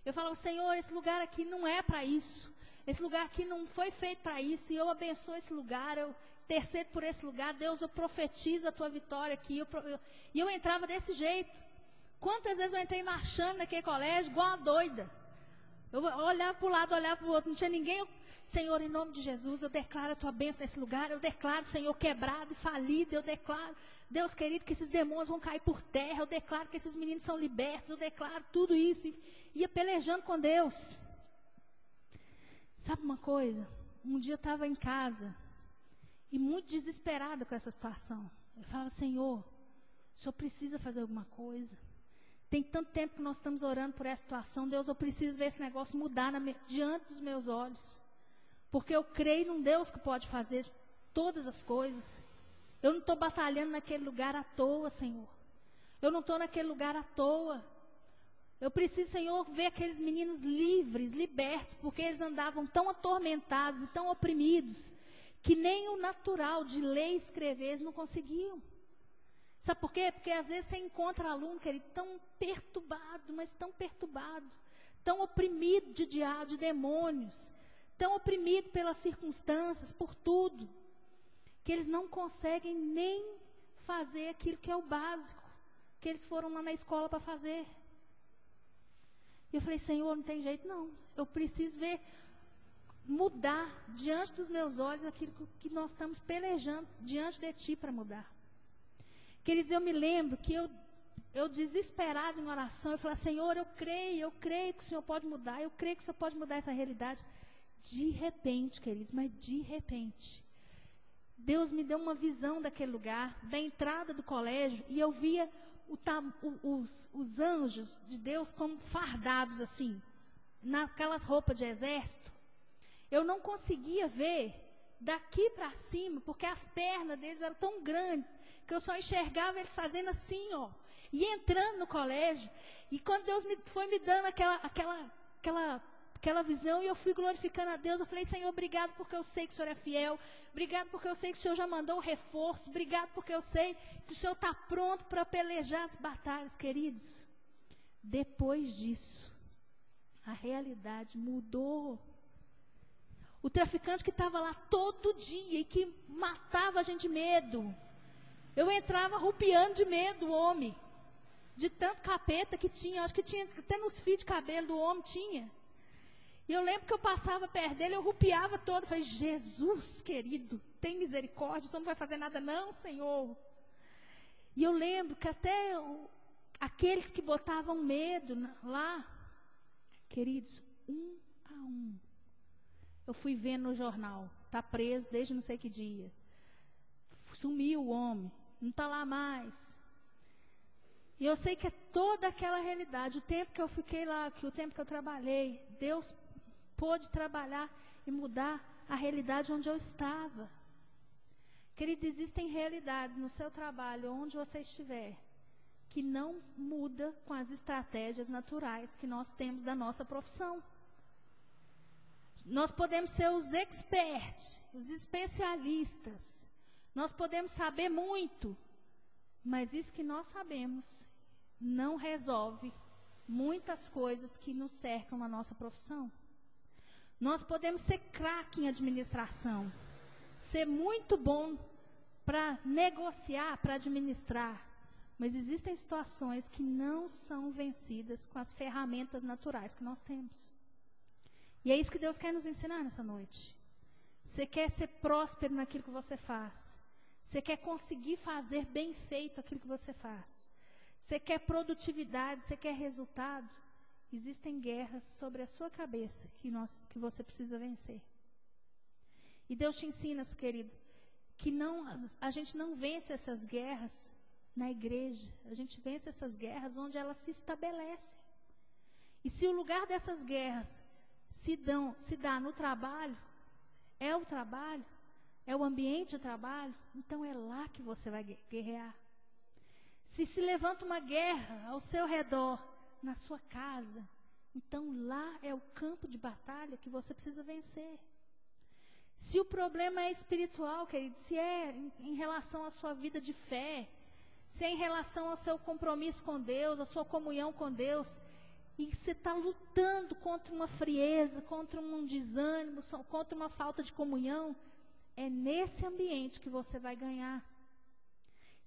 Eu falava, Senhor, esse lugar aqui não é para isso. Esse lugar aqui não foi feito para isso. E eu abençoo esse lugar, eu intercedo por esse lugar, Deus, eu profetizo a tua vitória aqui. E eu entrava desse jeito. Quantas vezes eu entrei marchando naquele colégio, igual uma doida. Eu olhava para o lado, olhava para o outro, não tinha ninguém. Senhor, em nome de Jesus, eu declaro a tua bênção nesse lugar. Eu declaro, Senhor, quebrado e falido. Eu declaro, Deus querido, que esses demônios vão cair por terra. Eu declaro que esses meninos são libertos. Eu declaro tudo isso. E ia pelejando com Deus. Sabe uma coisa? Um dia eu estava em casa e muito desesperada com essa situação. Eu falava, Senhor, o Senhor precisa fazer alguma coisa. Tem tanto tempo que nós estamos orando por essa situação. Deus, eu preciso ver esse negócio mudar diante dos meus olhos. Porque eu creio num Deus que pode fazer todas as coisas. Eu não estou batalhando naquele lugar à toa, Senhor. Eu não estou naquele lugar à toa. Eu preciso, Senhor, ver aqueles meninos livres, libertos, porque eles andavam tão atormentados e tão oprimidos, que nem o natural de ler e escrever eles não conseguiam. Sabe por quê? Porque às vezes você encontra aluno, querido, tão perturbado, mas tão perturbado, tão oprimido de diabo, de demônios, tão oprimido pelas circunstâncias, por tudo, que eles não conseguem nem fazer aquilo que é o básico, que eles foram lá na escola para fazer. E eu falei, Senhor, não tem jeito não. Eu preciso ver, mudar diante dos meus olhos aquilo que nós estamos pelejando diante de Ti para mudar. Queridos, eu me lembro que eu desesperado em oração, eu falei, Senhor, eu creio que o Senhor pode mudar, eu creio que o Senhor pode mudar essa realidade. De repente, queridos, mas de repente, Deus me deu uma visão daquele lugar, da entrada do colégio, e eu via os anjos de Deus como fardados assim, naquelas roupas de exército. Eu não conseguia ver daqui para cima, porque as pernas deles eram tão grandes, que eu só enxergava eles fazendo assim, ó, e entrando no colégio. E quando Deus foi me dando aquela visão, e eu fui glorificando a Deus, eu falei, Senhor, obrigado porque eu sei que o Senhor é fiel, obrigado porque eu sei que o Senhor já mandou o reforço, obrigado porque eu sei que o Senhor está pronto para pelejar as batalhas, queridos. Depois disso, a realidade mudou. O traficante que estava lá todo dia e que matava a gente de medo, eu entrava rupiando de medo o homem, de tanto capeta que tinha, acho que tinha até nos fios de cabelo do homem, tinha. E eu lembro que eu passava perto dele, eu rupiava todo. Falei, Jesus querido, tem misericórdia, o Senhor não vai fazer nada não, Senhor. E eu lembro que até aqueles que botavam medo lá, queridos, um a um, eu fui vendo no jornal, está preso desde não sei que dia. Sumiu o homem, não está lá mais. E eu sei que é toda aquela realidade, o tempo que eu fiquei lá, o tempo que eu trabalhei, Deus pôde trabalhar e mudar a realidade onde eu estava. Querido, existem realidades no seu trabalho, onde você estiver, que não muda com as estratégias naturais que nós temos da nossa profissão. Nós podemos ser os experts, os especialistas, nós podemos saber muito, mas isso que nós sabemos não resolve muitas coisas que nos cercam na nossa profissão. Nós podemos ser craque em administração, ser muito bom para negociar, para administrar, mas existem situações que não são vencidas com as ferramentas naturais que nós temos. E é isso que Deus quer nos ensinar nessa noite. Você quer ser próspero naquilo que você faz. Você quer conseguir fazer bem feito aquilo que você faz. Você quer produtividade, você quer resultado. Existem guerras sobre a sua cabeça que você precisa vencer. E Deus te ensina, querido, que a gente não vence essas guerras na igreja. A gente vence essas guerras onde elas se estabelecem. E se o lugar dessas guerras se dá no trabalho, é o ambiente de trabalho, então é lá que você vai guerrear. Se levanta uma guerra ao seu redor, na sua casa, então lá é o campo de batalha que você precisa vencer. Se o problema é espiritual, querido, se é em relação à sua vida de fé, se é em relação ao seu compromisso com Deus, a sua comunhão com Deus, e você está lutando contra uma frieza, contra um desânimo, contra uma falta de comunhão, É nesse ambiente que você vai ganhar.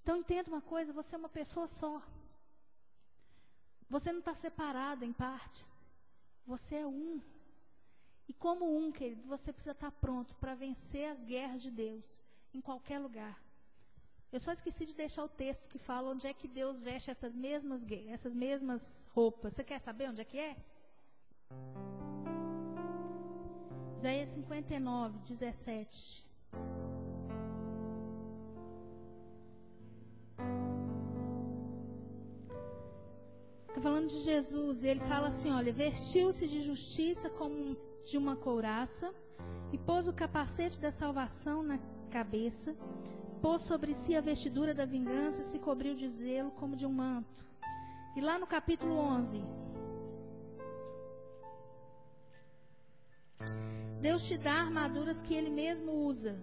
Então entenda uma coisa, você é uma pessoa só. Você não está separado em partes. Você é um. E como um, querido, você precisa estar pronto para vencer as guerras de Deus em qualquer lugar. Eu só esqueci de deixar o texto que fala onde é que Deus veste essas mesmas roupas. Você quer saber onde é que é? Isaías 59, 17. Está falando de Jesus, e ele fala assim, olha, vestiu-se de justiça como de uma couraça, e pôs o capacete da salvação na cabeça, pôs sobre si a vestidura da vingança, e se cobriu de zelo como de um manto. E lá no capítulo 11, Deus te dá armaduras que Ele mesmo usa,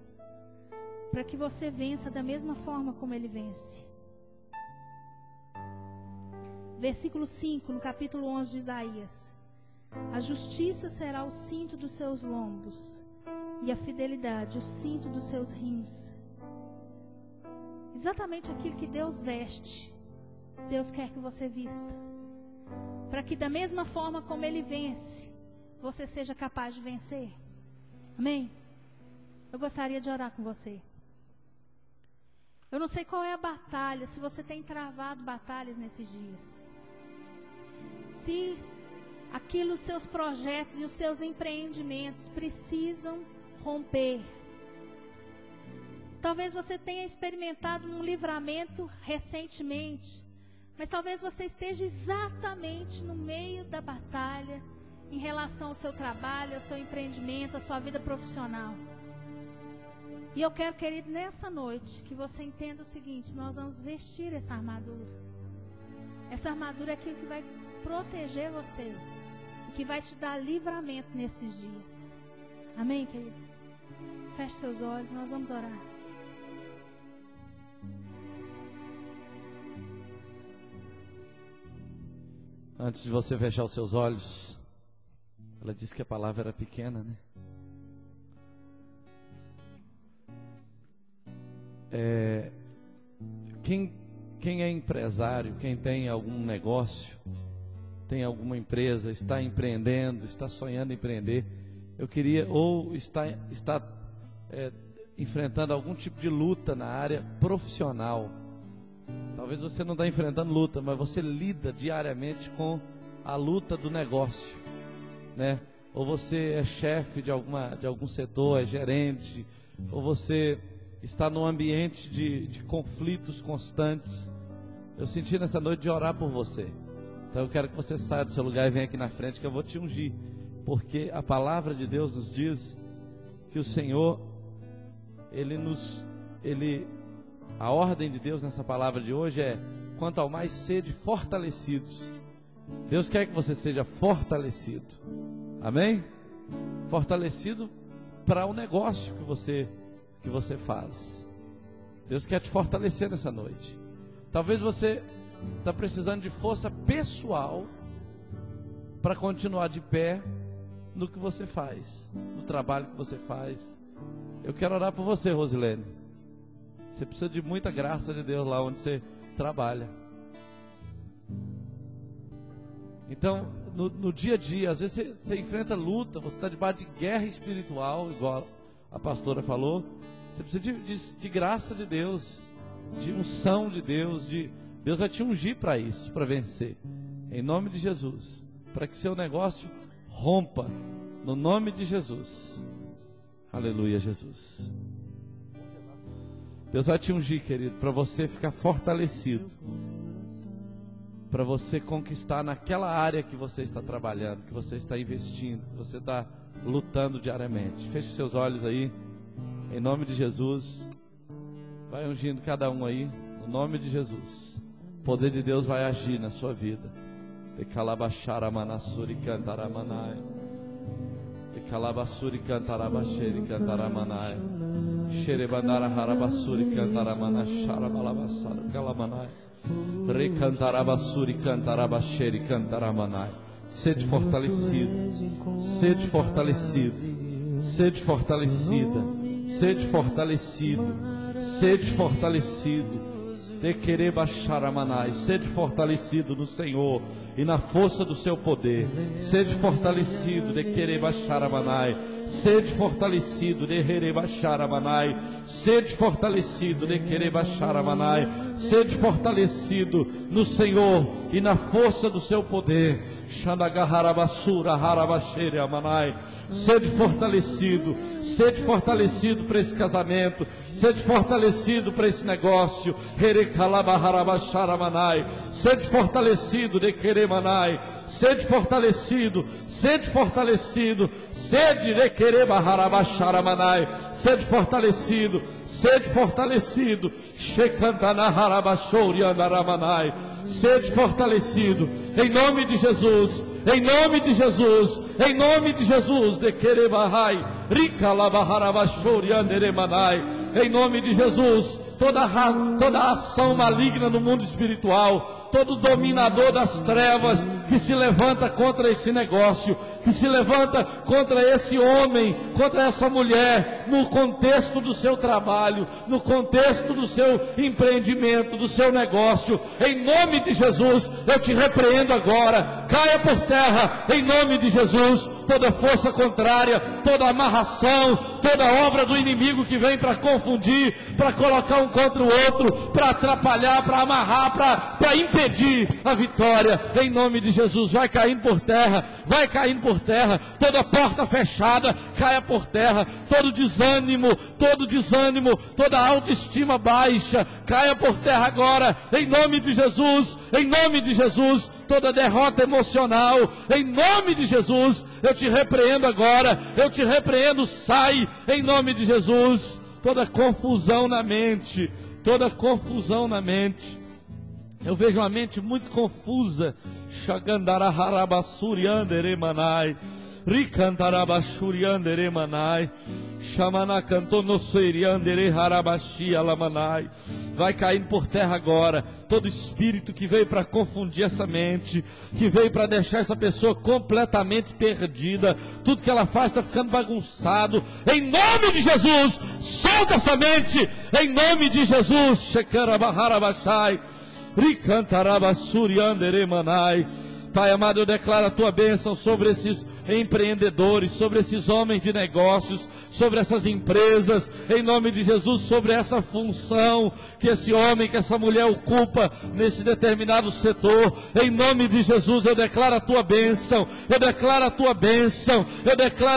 para que você vença da mesma forma como Ele vence. Versículo 5, no capítulo 11 de Isaías. A justiça será o cinto dos seus lombos, e a fidelidade o cinto dos seus rins. Exatamente aquilo que Deus veste, Deus quer que você vista. Para que da mesma forma como Ele vence, você seja capaz de vencer. Amém? Eu gostaria de orar com você. Eu não sei qual é a batalha, se você tem travado batalhas nesses dias. Se aquilo, os seus projetos e os seus empreendimentos precisam romper. Talvez você tenha experimentado um livramento recentemente, mas talvez você esteja exatamente no meio da batalha em relação ao seu trabalho, ao seu empreendimento, à sua vida profissional. E eu quero, querido, nessa noite, que você entenda o seguinte: nós vamos vestir essa armadura. Essa armadura é aquilo que vai proteger você e que vai te dar livramento nesses dias. Amém, querido? Feche seus olhos, nós vamos orar. Antes de você fechar os seus olhos, ela disse que a palavra era pequena, né? Quem é empresário, quem tem algum negócio, tem alguma empresa, está empreendendo, está sonhando em empreender, eu queria, ou está enfrentando algum tipo de luta na área profissional. Talvez você não está enfrentando luta, mas você lida diariamente com a luta do negócio, né? Ou você é chefe de algum setor, é gerente, ou você está num ambiente de conflitos constantes. Eu senti nessa noite de orar por você. Então eu quero que você saia do seu lugar e venha aqui na frente, que eu vou te ungir. Porque a palavra de Deus nos diz que o Senhor, a ordem de Deus nessa palavra de hoje é: quanto ao mais sede fortalecidos. Deus quer que você seja fortalecido. Amém? Fortalecido para o negócio que você faz. Deus quer te fortalecer nessa noite. Talvez você está precisando de força pessoal para continuar de pé no que você faz, no trabalho que você faz. Eu quero orar por você, Rosilene. Você precisa de muita graça de Deus lá onde você trabalha. Então, no dia a dia, às vezes você enfrenta luta, você está debaixo de guerra espiritual, igual a pastora falou. Você precisa de graça de Deus, de unção de Deus, Deus vai te ungir para isso, para vencer, em nome de Jesus, para que seu negócio rompa, no nome de Jesus. Aleluia, Jesus. Deus vai te ungir, querido, para você ficar fortalecido, para você conquistar naquela área que você está trabalhando, que você está investindo, que você está lutando diariamente. Feche seus olhos aí, em nome de Jesus. Vai ungindo cada um aí, no nome de Jesus. O poder de Deus vai agir na sua vida. De calabachara manassuri cantaramanai. De calabasuri cantarabacheri cantaramanai. Xerebandara harabasuri cantaramanachara malabassara calamanai. Recantarabasuri cantarabacheri cantaramanai. Sede fortalecido. Sede fortalecido. Sede fortalecida. Sede fortalecido, sede fortalecido. De querer baixar a manai, sede fortalecido no Senhor e na força do seu poder. Sede fortalecido, de querer baixar a manai. Sede fortalecido, de querer baixar a manai. Sede fortalecido, de querer baixar a manai. Sede fortalecido no Senhor e na força do seu poder. Xandagarabasura, harabaxere a manai. Sede fortalecido para esse casamento. Sede fortalecido para esse negócio. Sede fortalecido de querer manai. Sede fortalecido, sede de querer barrabachar manai. Sede fortalecido, sede fortalecido, em nome de Jesus, em nome de Jesus, em nome de Jesus, de querer barrai, rica la barrabachoriandere manai, em nome de Jesus. Toda ação maligna no mundo espiritual, todo dominador das trevas que se levanta contra esse negócio, que se levanta contra esse homem, contra essa mulher, no contexto do seu trabalho, no contexto do seu empreendimento, do seu negócio, em nome de Jesus, eu te repreendo agora, caia por terra, em nome de Jesus, toda força contrária, toda amarração, toda obra do inimigo que vem para confundir, para colocar um contra o outro, para atrapalhar, para amarrar, para impedir a vitória, em nome de Jesus, vai caindo por terra, toda porta fechada, caia por terra, todo desânimo, toda autoestima baixa, caia por terra agora, em nome de Jesus, toda derrota emocional, em nome de Jesus, eu te repreendo agora, sai, em nome de Jesus. Toda confusão na mente, eu vejo uma mente muito confusa. Shagandara harabasuri andere manai, rikantarabashuri andere manai, shamana cantonosseri andere harabashi alamanai. Vai caindo por terra agora todo espírito que veio para confundir essa mente, que veio para deixar essa pessoa completamente perdida. Tudo que ela faz está ficando bagunçado. Em nome de Jesus, solta essa mente. Em nome de Jesus. Shekarabaharabashai, rikantarabasuri andere manai. Pai amado, eu declaro a tua bênção sobre esses empreendedores, sobre esses homens de negócios, sobre essas empresas, em nome de Jesus, sobre essa função que esse homem, que essa mulher ocupa nesse determinado setor. Em nome de Jesus, eu declaro a tua bênção, eu declaro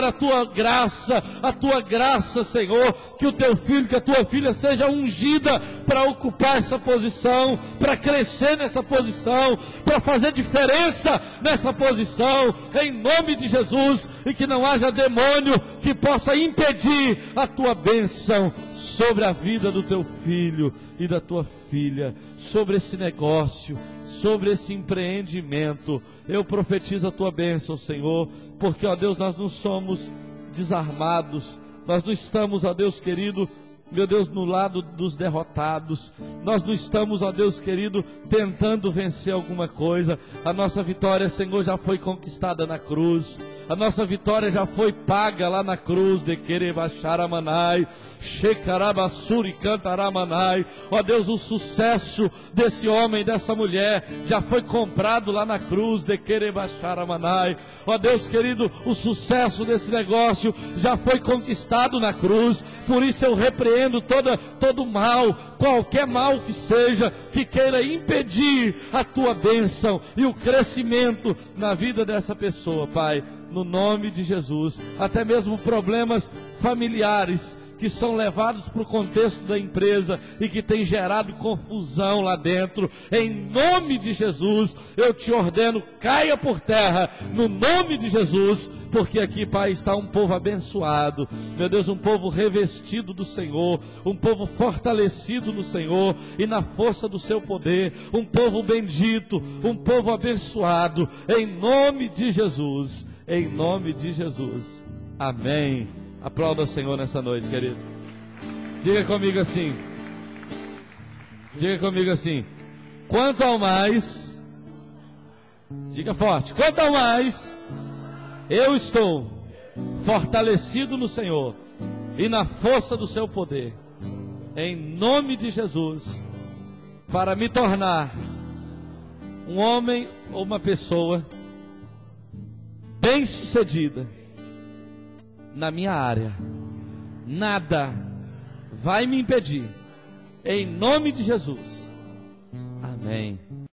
a tua graça, Senhor, que o teu filho, que a tua filha seja ungida para ocupar essa posição, para crescer nessa posição, para fazer diferença nessa posição, em nome de Jesus, e que não haja demônio que possa impedir a tua bênção sobre a vida do teu filho e da tua filha, sobre esse negócio, sobre esse empreendimento. Eu profetizo a tua bênção, Senhor, porque, ó Deus, nós não somos desarmados, nós não estamos, ó Deus querido, meu Deus, no lado dos derrotados. Nós não estamos, ó Deus querido, tentando vencer alguma coisa. A nossa vitória, Senhor, já foi conquistada na cruz. A nossa vitória já foi paga lá na cruz. De querer baixar a manai, shekarabassuri cantaramanai. Ó Deus, o sucesso desse homem, dessa mulher, já foi comprado lá na cruz. De querer baixar a manai. Ó Deus querido, o sucesso desse negócio já foi conquistado na cruz. Por isso eu repreendo todo mal, qualquer mal que seja, que queira impedir a tua bênção e o crescimento na vida dessa pessoa, Pai, no nome de Jesus. Até mesmo problemas familiares que são levados para o contexto da empresa e que tem gerado confusão lá dentro, em nome de Jesus, eu te ordeno, caia por terra, no nome de Jesus, porque aqui, Pai, está um povo abençoado, meu Deus, um povo revestido do Senhor, um povo fortalecido no Senhor e na força do seu poder, um povo bendito, um povo abençoado, em nome de Jesus, amém. Aplauda o Senhor nessa noite, querido. Diga comigo assim, quanto ao mais, diga forte, quanto ao mais, eu estou fortalecido no Senhor e na força do seu poder, em nome de Jesus, para me tornar um homem ou uma pessoa bem-sucedida na minha área. Nada vai me impedir, em nome de Jesus. Amém.